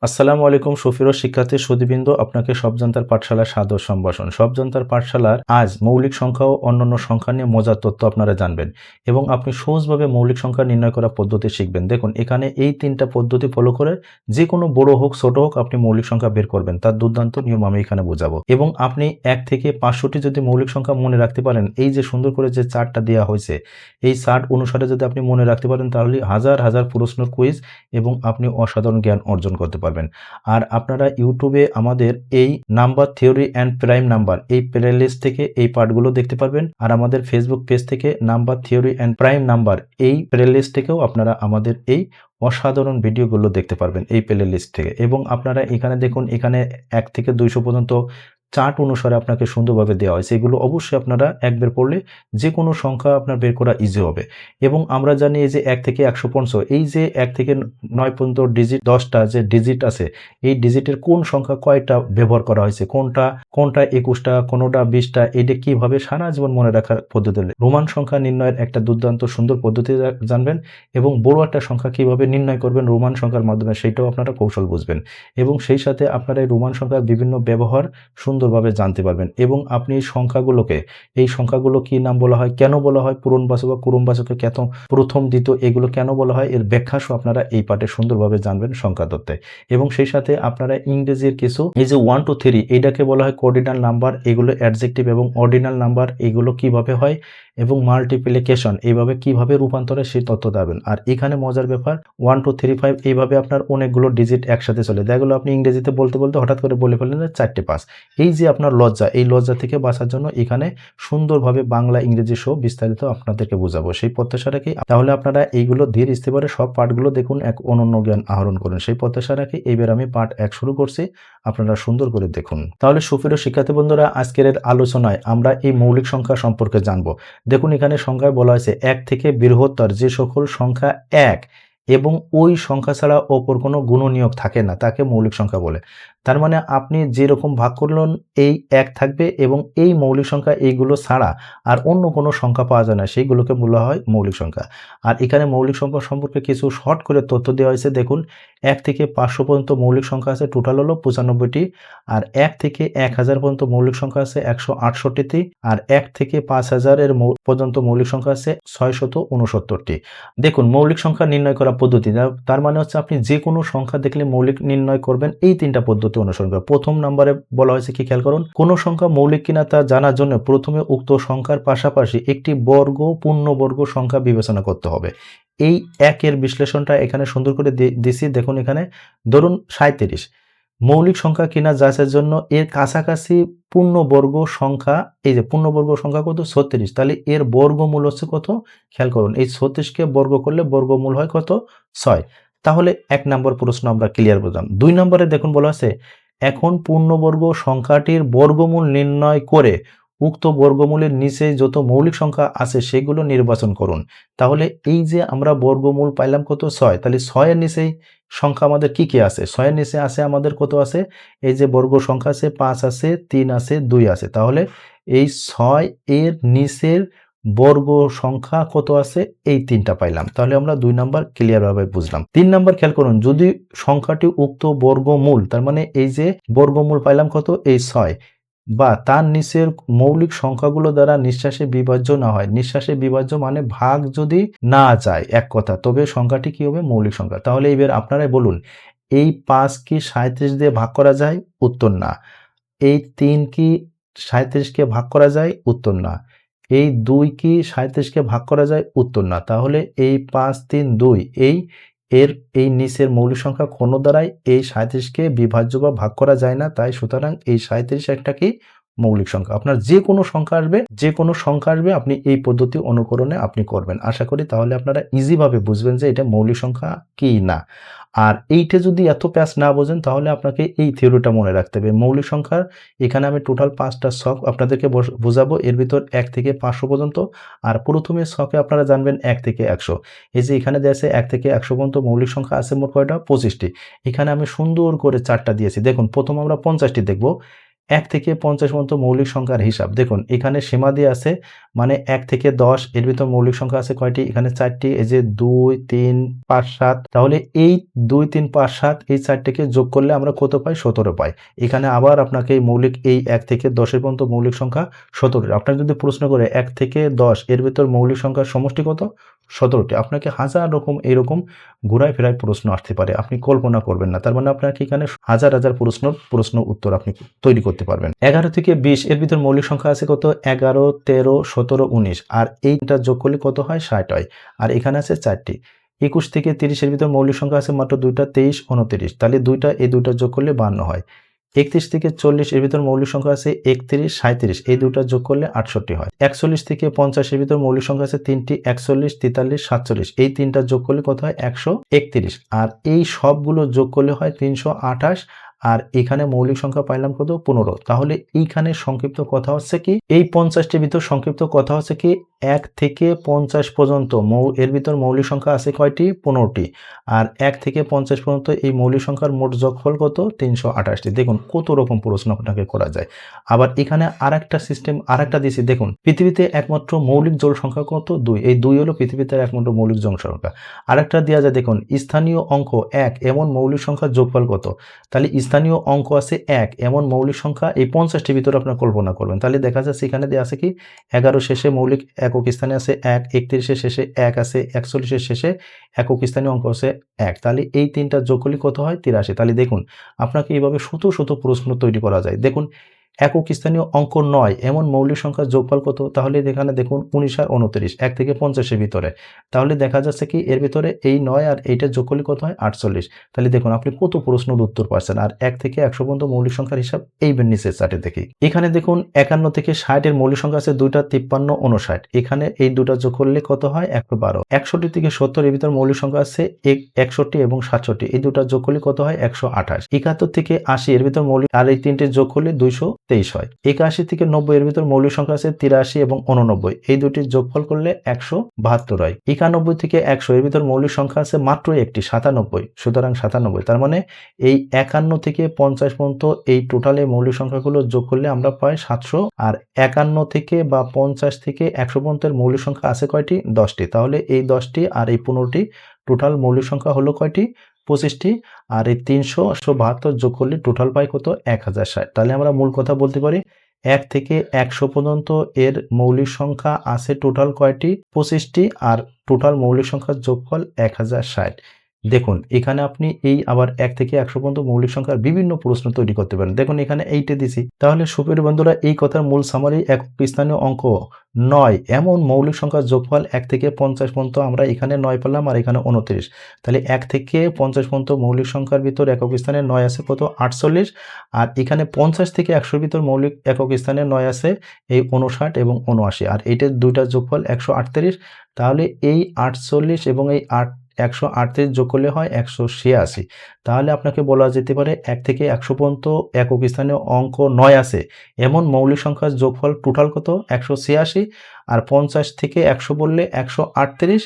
আসসালামু আলাইকুম সুপ্রিয় শিক্ষার্থী সুধীবৃন্দ, আপনাকে সবজান্তার পাঠশালার সাদর সম্ভাষণ। সবজান্তার পাঠশালার আজ মৌলিক সংখ্যা ও অন্যান্য সংখ্যা নিয়ে মজার তথ্য আপনারা জানবেন এবং আপনি সহজভাবে মৌলিক সংখ্যা নির্ণয় করা পদ্ধতি শিখবেন। দেখুন, এখানে এই তিনটা পদ্ধতি ফলো করে যে কোনো বড় হোক ছোট হোক আপনি মৌলিক সংখ্যা বের করবেন, তার দুর্দান্ত নিয়ম আমি এখানে বোঝাবো। এবং আপনি 1 থেকে 500টি যদি মৌলিক সংখ্যা মনে রাখতে পারেন, এই যে সুন্দর করে যে চার্টটা দেওয়া হয়েছে, এই চার্ট অনুসারে যদি আপনি মনে রাখতে পারেন, তাহলে হাজার হাজার প্রশ্নের কুইজ এবং আপনি অসাধারণ জ্ঞান অর্জন করতে পারবেন। আর আপনারা ইউটিউবে আমাদের এই number theory and prime number এই প্লেলিস্ট থেকে এই পার্টগুলো দেখতে পারবেন। আর আমাদের ফেসবুক পেজ থেকে number theory and prime number এই প্লেলিস্ট থেকেও আপনারা আমাদের এই অসাধারণ ভিডিওগুলো দেখতে পারবেন এই প্লেলিস্ট থেকে। এবং আপনারা এখানে দেখুন, এখানে 1 থেকে 200 পর্যন্ত চার্ট অনুসারে আপনাকে সুন্দরভাবে দেওয়া হয়েছে। এগুলো অবশ্যই আপনারা একবার পড়লে যে কোনো সংখ্যা আপনার বের করা ইজি হবে। এবং আমরা জানি এই যে 1 থেকে 100 পর্যন্ত, এই যে 1 থেকে 9 পর্যন্ত ডিজিট, 10টা যে ডিজিট আছে, এই ডিজিটের কোন সংখ্যা কয়টা ব্যবহার করা হয়েছে, কোনটা 21টা, কোনটা 20টা, এটা কিভাবে সারা জীবন মনে রাখার পদ্ধতি, রোমান সংখ্যা নির্ণয়ের একটা দুর্দান্ত সুন্দর পদ্ধতি জানবেন। এবং বড় একটা সংখ্যা কিভাবে নির্ণয় করবেন রোমান সংখ্যার মাধ্যমে, সেটাও আপনারা কৌশল বুঝবেন। এবং সেই সাথে আপনারা এই রোমান সংখ্যার বিভিন্ন ব্যবহার সুন্দরভাবে জানতে পারবেন। এবং আপনি এই সংখ্যাগুলো কি নাম বলা হয়, কেন বলা হয়, পূরণবাচক বা কুড়মবাচকে কেন প্রথম দ্বিতীয়, এগুলো কেন বলা হয়, এর ব্যাখ্যা সহ আপনারা এই পাঠে সুন্দরভাবে জানবেন সংখ্যা তত্ত্বে। এবং সেই সাথে আপনারা ইংরেজির কিছু, এই যে 1 2 3 এইটাকে বলা হয় কোঅর্ডিনাল নাম্বার, এগুলো অ্যাডজেক্টিভ এবং অর্ডিনাল নাম্বার, এগুলো কিভাবে হয়, এবং মাল্টিপ্লিকেশন এইভাবে কিভাবে রূপান্তরে সেই তথ্য দেবেন। আর এখানে মজার ব্যাপার, 1 2 3 5 এইভাবে আপনার অনেকগুলো ডিজিট একসাথে চলে, দেখগুলো আপনি ইংরেজিতে বলতে বলতে হঠাৎ করে বলে ফেললেন 4টে 5। এই যে আপনার লজ্জা, এই লজ্জা থেকে বাঁচার জন্য এখানে সুন্দরভাবে বাংলা ইংরেজি সহ বিস্তারিত আপনাদেরকে বোঝাবো, সেই প্রত্যাশা রাখি। তাহলে আপনারা এইগুলো ধীর স্থিরে সব পাঠগুলো দেখুন, এক অনন্য জ্ঞান আহরণ করুন, সেই প্রত্যাশা রাখি। এইবার আমি পাঠ 1 শুরু করছি, আপনারা সুন্দর করে দেখুন। তাহলে সুপ্রিয় শিক্ষার্থী বন্ধুরা, আজকের আলোচনায় আমরা এই মৌলিক সংখ্যা সম্পর্কে জানবো। দেখুন, এখানে সংখ্যায় বলা হয়েছে 1 থেকে বৃহত্তর যে সকল সংখ্যা 1 এবং ওই সংখ্যা ছাড়া অপর কোনো গুণনীয়ক থাকে না, তাকে মৌলিক সংখ্যা বলে। তার মানে আপনি যেরকম ভাগ করলেন, এই 1 থাকবে এবং এই মৌলিক সংখ্যা এইগুলো ছাড়া আর অন্য কোনো সংখ্যা পাওয়া যায় না, সেইগুলোকে বলা হয় মৌলিক সংখ্যা। আর এখানে মৌলিক সংখ্যা সম্পর্কে কিছু শর্ট করে তথ্য দেওয়া হয়েছে। দেখুন, 1 থেকে 500 পর্যন্ত মৌলিক সংখ্যা আছে, টোটাল হলো 95টি। আর 1 থেকে 1000 পর্যন্ত মৌলিক সংখ্যা আছে 168টি। আর 1 থেকে 5000 এর পর্যন্ত মৌলিক সংখ্যা আছে 669টি। দেখুন, মৌলিক সংখ্যা নির্ণয় করা পদ্ধতি, তার মানে হচ্ছে আপনি যে কোনো সংখ্যা দেখলে মৌলিক নির্ণয় করবেন এই 3টা পদ্ধতি অনুসরণ করে। প্রথম নম্বরে বলা হয়েছে কি, খেয়াল করুন, কোন সংখ্যা মৌলিক কিনা তা জানার জন্য প্রথমে উক্ত সংখ্যার পাশাপাশি একটি পূর্ণবর্গ সংখ্যা বিবেচনা করতে হবে। এই 1 এর বিশ্লেষণটা এখানে সুন্দর করে দিছি। দেখুন, এখানে ধরুন 37 মৌলিক সংখ্যা কিনা যাচাইয়ের জন্য এর কাছাকাছি পূর্ণবর্গ সংখ্যা, এই যে পূর্ণবর্গ সংখ্যা কত, 36, তাহলে এর বর্গমূল হচ্ছে কত, খেয়াল করুন, এই 36কে বর্গ করলে বর্গমূল হয় কত, 6। তাহলে 1 নম্বর প্রশ্ন আমরা ক্লিয়ার বুঝলাম। 2 নম্বরে দেখুন বলা আছে, এখন পূর্ণবর্গ সংখ্যাটির বর্গমূল নির্ণয় করে উক্ত বর্গমূলের নিচে যত মৌলিক সংখ্যা আছে সেগুলো নির্বাচন করুন। তাহলে এই যে আমরা বর্গমূল পাইলাম কত, 6, তাহলে 6 এর নিচেই সংখ্যা আমাদের কি কি আছে, 6 এর নিচে আছে আমাদের কত আছে, এই যে বর্গ সংখ্যা আছে 5 আছে, 3 আছে, 2 আছে। তাহলে এই 6 এর নিচের বর্গ সংখ্যা কত আছে, এই 3টা পাইলাম। তাহলে আমরা 2 নাম্বার ক্লিয়ার ভাবে বুঝলাম। 3 নাম্বার খেয়াল করুন, যদি সংখ্যাটি উক্ত বর্গমূল, তার মানে এই যে বর্গমূল পাইলাম কত, এই 6, বা তার নিচের মৌলিক সংখ্যাগুলো দ্বারা নিঃশ্বাসে বিভাজ্য না হয়, নিঃশ্বাসে বিভাজ্য মানে ভাগ যদি না যায় এক কথা, তবে সংখ্যাটি কি হবে, মৌলিক সংখ্যা। তাহলে এবার আপনারাই বলুন, এই 5 কি 37 দিয়ে ভাগ করা যায়, উত্তর না। এই 3 কি 37 কে ভাগ করা যায়, উত্তর না। এই 2 কি 37 কে ভাগ করা যায়, উত্তর না। তাহলে এই 5 3 2 এই নিচের মৌলিক সংখ্যা কোনো দ্বারাই এই 37 কে বিভাজ্য বা ভাগ করা যায় না। তাই সুতরাং এই 37 একটা কি, মৌলিক সংখ্যা। আপনার যে কোনো সংখ্যা আসবে আপনি এই পদ্ধতি অনুকরণে আপনি করবেন। আশা করি তাহলে আপনারা ইজি ভাবে বুঝবেন যে এটা মৌলিক সংখ্যা কি না। আর এইটা যদি এত প্যাচ না বোঝেন, তাহলে আপনাকে এই থিওরিটা মনে রাখতে হবে। মৌলিক সংখ্যার এখানে আমি টোটাল 5টা ছক আপনাদেরকে বোঝাবো, এর ভিতর 1 থেকে 500 পর্যন্ত। আর প্রথমে ছকে আপনারা জানবেন 1 থেকে 100। এই যে এখানে দেয়া আছে 1 থেকে 100 পর্যন্ত মৌলিক সংখ্যা আছে মোট কয়টা, 25টি। এখানে আমি সুন্দর করে চার্টটা দিয়েছি। দেখুন, প্রথম আমরা 50টি দেখব। 1 থেকে 50 পর্যন্ত মৌলিক সংখ্যার হিসাব। দেখুন এখানে সীমা দিয়ে আছে, মানে 1 থেকে 10 এর ভিতর মৌলিক সংখ্যা আছে কয়টি? এখানে 4টি। এই যে 2, 3, 5, 7, তাহলে এই 2, 3, 5, 7 এই 4টিকে যোগ করলে আমরা কত পাই? 17 পাই। এখানে আবার আপনাকে এই মৌলিক এই 1 থেকে 10 এর পর্যন্ত মৌলিক সংখ্যা 17টি। আপনার যদি প্রশ্ন করে 1 থেকে 10 এর ভিতর মৌলিক সংখ্যার সমষ্টি কত? 17টি। আপনাকে হাজার রকম এরকম ঘুরায় ফেরায় প্রশ্ন আসতে পারে। আপনি কল্পনা করবেন না। তার মানে আপনাকে এখানে হাজার হাজার প্রশ্ন উত্তর আপনি তৈরি করতে পারবেন। 11 থেকে 20 এর ভিতর মৌলিক সংখ্যা আছে কত? 11, 13, 17, 19 আর এইটা যোগ করলে কত হয়? 60 হয়। আর এখানে আছে 4টি। 21 থেকে 30 এর ভিতর মৌলিক সংখ্যা আছে মাত্র 2টা, 23, 29। তাহলে এই দুইটা যোগ করলে 52 হয়। 31 থেকে 40 এর ভিতর মৌলিক সংখ্যা আছে 31, 37, এই দুটো যোগ করলে 68 হয়। 41 থেকে 50 এর ভিতর মৌলিক সংখ্যা আছে 3টি, 41, 43, 47, এই তিনটা যোগ করলে কত হয়? 131। আর এই সবগুলো যোগ করলে হয় 328। আর এখানে মৌলিক সংখ্যা পাইলাম কত? 15। তাহলে এইখানে সংক্ষিপ্ত কথা হচ্ছে কি, এই 50টির ভিতর সংক্ষিপ্ত কথা হচ্ছে কি 1 থেকে 50 পর্যন্ত এর ভিতর মৌলিক সংখ্যা আছে কয়টি? 15টি। আর 1 থেকে 50 পর্যন্ত এই মৌলিক সংখ্যার মোট যোগফল কত? 328টি। দেখুন কত রকম প্রশ্ন আপনাকে করা যায়। আবার এখানে আরেকটা সিস্টেম আরেকটা দিয়েছি, দেখুন পৃথিবীতে একমাত্র মৌলিক জোড় সংখ্যা কত? 2। এই 2 হলো পৃথিবীতে একমাত্র মৌলিক জোড় সংখ্যা। আরেকটা দেওয়া যায়, দেখুন স্থানীয় অঙ্ক 1 এমন মৌলিক সংখ্যার যোগফল কত? তাহলে স্থানীয় অঙ্ক আছে 1 এমন মৌলিক সংখ্যা এই 50টির ভিতরে আপনার কল্পনা করবেন। তাহলে দেখা যাচ্ছে এখানে দেওয়া আছে কি 11 শেষে মৌলিক একক স্থানে আছে 1, 31 এর শেষে 1 আছে, 41 এর শেষে একক স্থানীয় অঙ্ক আছে 1। তাহলে এই তিনটা যোগ করলে কত হয়? 83। তাহলে দেখুন আপনাকে এইভাবে শত শত প্রশ্ন তৈরি করা যায়। দেখুন একক স্থানীয় অঙ্ক 9 এমন মৌলিক সংখ্যার যোগফল কত? তাহলে এখানে দেখুন 19 আর 29 1 থেকে 50 এর ভিতরে। তাহলে দেখা যাচ্ছে কি এর ভিতরে এই 9 আর এইটা যোগ করলে কত হয়? 48। তাহলে দেখুন আপনি কত প্রশ্নের উত্তর পাচ্ছেন। আর 1 থেকে 100 পর্যন্ত মৌলিক সংখ্যার হিসাব এই নিচের চার্টে দেখি। এখানে দেখুন 51 থেকে 60 এর মৌলিক সংখ্যা আছে 2টা, 53, 59। এখানে এই দুটা যোগ করলে কত হয়? 112। 61 থেকে 70 এর ভিতর মৌলিক সংখ্যা আছে 61 এবং 67। এই দুটা যোগ করলে কত হয়? 128। 71 থেকে 80 এর ভিতর মৌলিক আর এই তিনটে যোগ করলে 223 হয়। 81 থেকে 90 এর ভিতর মৌলিক সংখ্যা আছে 83 এবং 89। এই দুটির যোগফল করলে 172 হয়। 91 থেকে 100 এর ভিতর মৌলিক সংখ্যা আছে মাত্র একটি, 97। সুতরাং 97। তার মানে এই 51 থেকে 50 পর্যন্ত এই টোটালে মৌলিক সংখ্যাগুলো যোগ করলে আমরা পাই 700। আর 51 থেকে বা 50 থেকে 100 পর্যন্ত মৌলিক সংখ্যা আছে কয়টি? 10টি। তাহলে এই 10টি আর এই 15টি টোটাল মৌলিক সংখ্যা হলো কয়টি? 25টি। আর এই 372 যোগ করলে টোটাল পাই কত? 1060। তাহলে আমরা মূল কথা বলতে পারি 1 থেকে 100 পর্যন্ত এর মৌলিক সংখ্যা আছে টোটাল কয়টি? 25টি। আর টোটাল মৌলিক সংখ্যার যোগফল 1060। দেখুন এখানে আপনি এই আবার 1 থেকে 100 পর্যন্ত মৌলিক সংখ্যার বিভিন্ন প্রশ্ন তৈরি করতে পারেন। দেখুন এখানে 8 দিছি। তাহলে সুপ্রিয় বন্ধুরা এই কথার মূল সামারি, একক স্থানীয় অঙ্ক 9 এমন মৌলিক সংখ্যার যোগফল 1 থেকে 50 পর্যন্ত আমরা এখানে 9 পেলাম আর এখানে 29। তাহলে 1 থেকে 50 পর্যন্ত মৌলিক সংখ্যার ভিতর একক স্থানে 9 আছে কত? 48। আর এখানে 50 থেকে 100 ভিতর মৌলিক একক স্থানে 9 আছে এই 59 এবং 79। আর এইটার দুইটা যোগফল 138। তাহলে এই 48 এবং এই 138 যোগ করলে হয় 186। তাহলে আপনাকে বলা যেতে পারে 1 থেকে 100 পর্যন্ত একক স্থানীয় অঙ্ক 9 আছে এমন মৌলিক সংখ্যার যোগফল টোটাল কত? 186। আর 50 থেকে 100 বললে 138।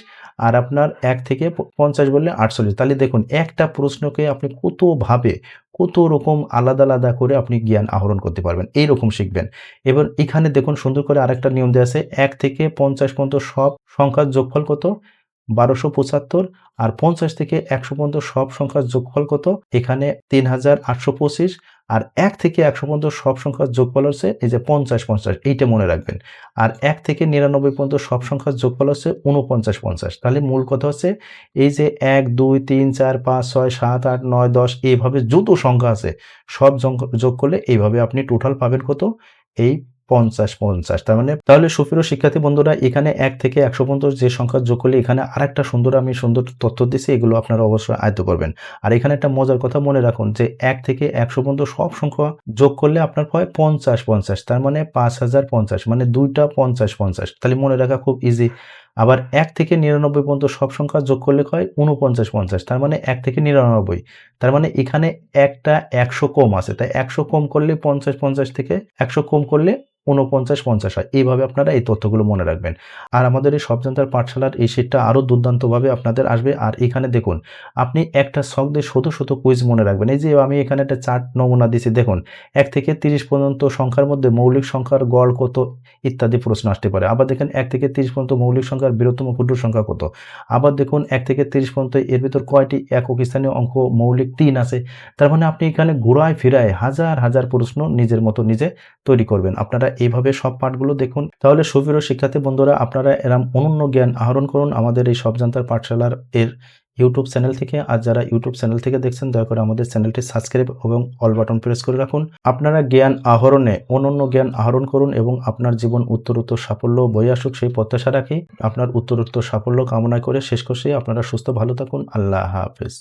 আর আপনার 1 থেকে 50 বললে 48। তাহলে দেখুন একটা প্রশ্নকে আপনি কত রকম আলাদা আলাদা করে আপনি জ্ঞান আহরণ করতে পারবেন, এইরকম শিখবেন। এবার এখানে দেখুন সুন্দর করে আরেকটা নিয়ম দেওয়া আছে, 1 থেকে 50 পর্যন্ত সব সংখ্যার যোগফল কত? 1275। আর 50 থেকে 100 পর্যন্ত সব সংখ্যার যোগফল কত? এখানে 3825। আর 1 থেকে 100 পর্যন্ত সব সংখ্যার যোগফল হচ্ছে এই যে 50 এইটা মনে রাখবেন। আর 1 থেকে 99 পর্যন্ত সব সংখ্যার যোগফল হচ্ছে 49 তাহলে মূল কথা হচ্ছে এই যে 1 2 3 4 5 6 7 8 9 10 এইভাবে যত সংখ্যা আছে সব যোগ করলে এইভাবে আপনি টোটাল পাবেন কত? এই 50 তার মানে তাহলে সুপ্রিয় শিক্ষার্থী বন্ধুরা এখানে 1 থেকে 100 পর্যন্ত যে সংখ্যা যোগ করলে এখানে আরেকটা সুন্দর তথ্য দিছি, এগুলো আপনারা অবশ্যই আয়ত্ত করবেন। আর এখানে একটা মজার কথা মনে রাখুন যে 1 থেকে 100 পর্যন্ত সব সংখ্যা যোগ করলে আপনার হয় 50 তার মানে 5050, মানে দুইটা 50 তাহলে মনে রাখা খুব ইজি। আবার 1 থেকে 99 পর্যন্ত সব সংখ্যা যোগ করলে হয় 49 তার মানে 1 থেকে 99। তার মানে এখানে একটা 100 কম আছে, তাই 100 কম করলে 50 থেকে 100 কম করলে 49-50 হয়। এইভাবে আপনারা এই তথ্যগুলো মনে রাখবেন। আর আমাদের এই সব জানতার পাঠশালার এই শীটটা আরও দুর্দান্তভাবে আপনাদের আসবে। আর এখানে দেখুন, আপনি একটা ছক দিয়ে শত কুইজ মনে রাখবেন। এই যে আমি এখানে একটা চার্ট নমুনা দিছি, দেখুন ১ থেকে ৩০ পর্যন্ত সংখ্যার মধ্যে মৌলিক সংখ্যার গড় কত ইত্যাদি প্রশ্ন আসতে পারে। আবার দেখেন ১ থেকে ৩০ পর্যন্ত মৌলিক সংখ্যার বৃহত্তম ক্ষুদ্র সংখ্যা কত? আবার দেখুন ১ থেকে ৩০ পর্যন্ত এর ভিতর কয়টি একক স্থানীয় অঙ্ক মৌলিক ৩ আছে। তার মানে আপনি এখানে ঘুরায় ফিরায় হাজার প্রশ্ন নিজের মতো নিজে তৈরি করবেন। আপনারা এইভাবে সব পাঠগুলো দেখুন। তাহলে সুপ্রিয় শিক্ষার্থী বন্ধুরা, আপনারা এরম অনন্য জ্ঞান আহরণ করুন আমাদের এই সব জানতার পাঠশালার ইউটিউব চ্যানেল থেকে। আর যারা ইউটিউব চ্যানেল থেকে দেখছেন, দয়া করে আমাদের চ্যানেলটি সাবস্ক্রাইব এবং অল বাটন প্রেস করে রাখুন। আপনারা জ্ঞান আহরণে অনন্য জ্ঞান আহরণ করুন এবং আপনার জীবন উত্তরোত্তর সাফল্য বয়ে আসুক সেই প্রত্যাশা রাখি। আপনার উত্তরোত্তর সাফল্য কামনা করে শেষ করছি। আপনারা সুস্থ ভালো থাকুন। আল্লাহ হাফেজ।